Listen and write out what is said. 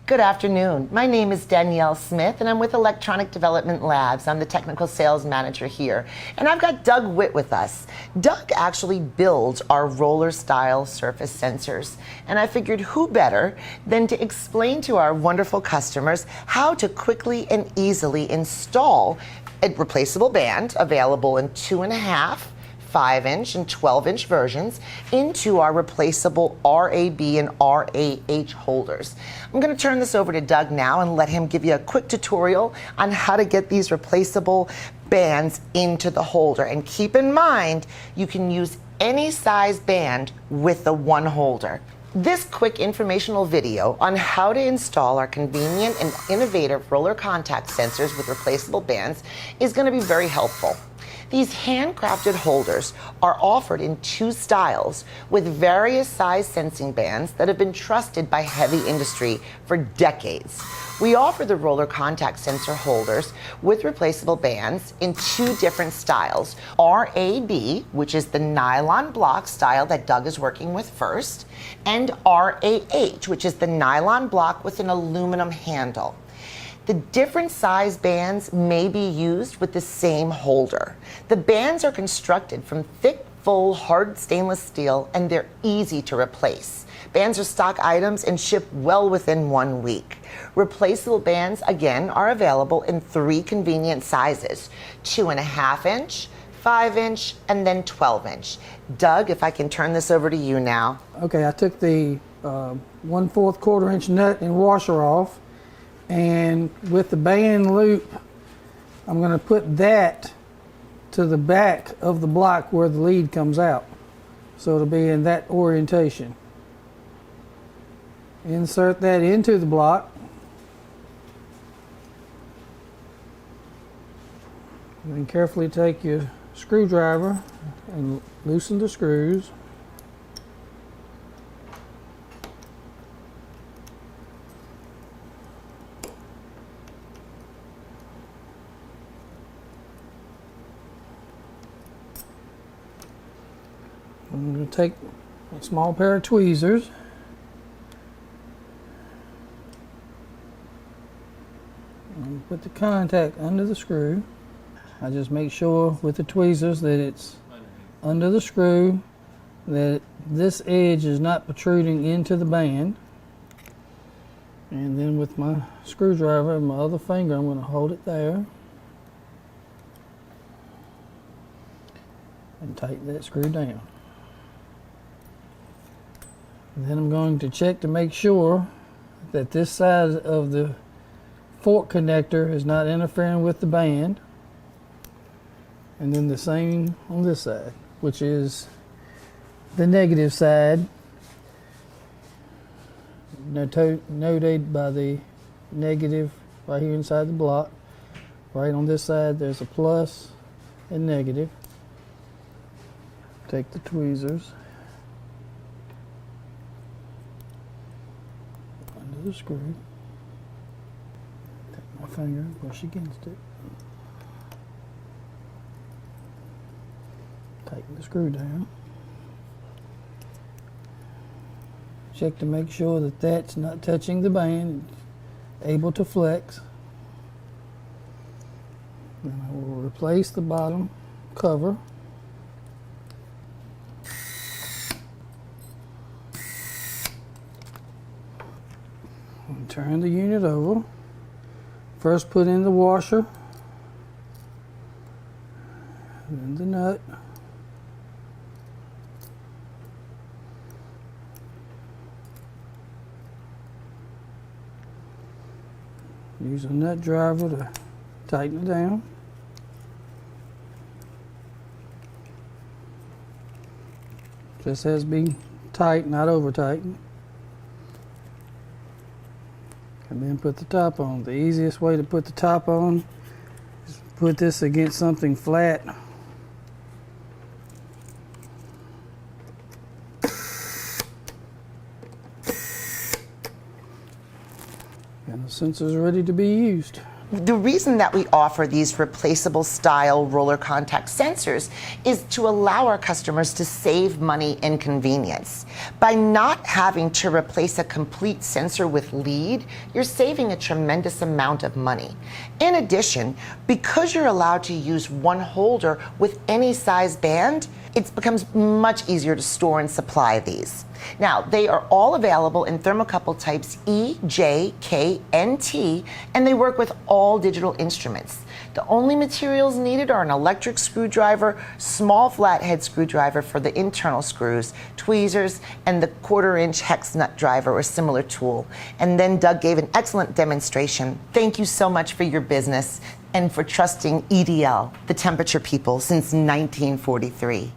Good afternoon. My name is Danielle Smith and I'm with Electronic Development Labs. I'm the technical sales manager here. And I've got Doug Witt with us. Doug actually builds our roller style surface sensors. And I figured who better than to explain to our wonderful customers how to quickly and easily install a replaceable band available in 2.5, 5-inch and 12-inch versions into our replaceable RAB and RAH holders. I'm going to turn this over to Doug now and let him give you a quick tutorial on how to get these replaceable bands into the holder. And keep in mind, you can use any size band with the one holder. This quick informational video on how to install our convenient and innovative roller contact sensors with replaceable bands is going to be very helpful. These handcrafted holders are offered in 2 styles with various size sensing bands that have been trusted by heavy industry for decades. We offer the roller contact sensor holders with replaceable bands in 2 different styles. RAB, which is the nylon block style that Doug is working with first, and RAH, which is the nylon block with an aluminum handle. The different size bands may be used with the same holder. The bands are constructed from thick, full, hard stainless steel, and they're easy to replace. Bands are stock items and ship well within 1 week. Replaceable bands, again, are available in 3 convenient sizes: 2.5-inch, 5-inch, and then 12-inch. Doug, if I can turn this over to you now. Okay, I took the 1/4 1/4-inch nut and washer off. And with the band loop, I'm going to put that to the back of the block where the lead comes out. So it'll be in that orientation. Insert that into the block. And then carefully take your screwdriver and loosen the screws. I'm going to take a small pair of tweezers and put the contact under the screw. I just make sure with the tweezers that it's under the screw, that this edge is not protruding into the band. And then with my screwdriver and my other finger, I'm going to hold it there and tighten that screw down. And then I'm going to check to make sure that this side of the fork connector is not interfering with the band. And then the same on this side, which is the negative side, noted by the negative right here inside the block. Right on this side there's a plus and negative. Take the tweezers under the screw, take my finger and push against it, tighten the screw down, check to make sure that that's not touching the band, able to flex. Then I will replace the bottom cover. Turn the unit over. First put in the washer, then the nut, use a nut driver to tighten it down. Just has to be tight, not over tightened. And then put the top on. The easiest way to put the top on is put this against something flat. And the sensor is ready to be used. The reason that we offer these replaceable style roller contact sensors is to allow our customers to save money and convenience. By not having to replace a complete sensor with lead, you're saving a tremendous amount of money. In addition, because you're allowed to use one holder with any size band, it becomes much easier to store and supply these. Now, they are all available in thermocouple types E, J, K, and T, and they work with all digital instruments. The only materials needed are an electric screwdriver, small flathead screwdriver for the internal screws, tweezers, and the 1/4-inch hex nut driver or similar tool. And then Doug gave an excellent demonstration. Thank you so much for your business and for trusting EDL, the temperature people, since 1943.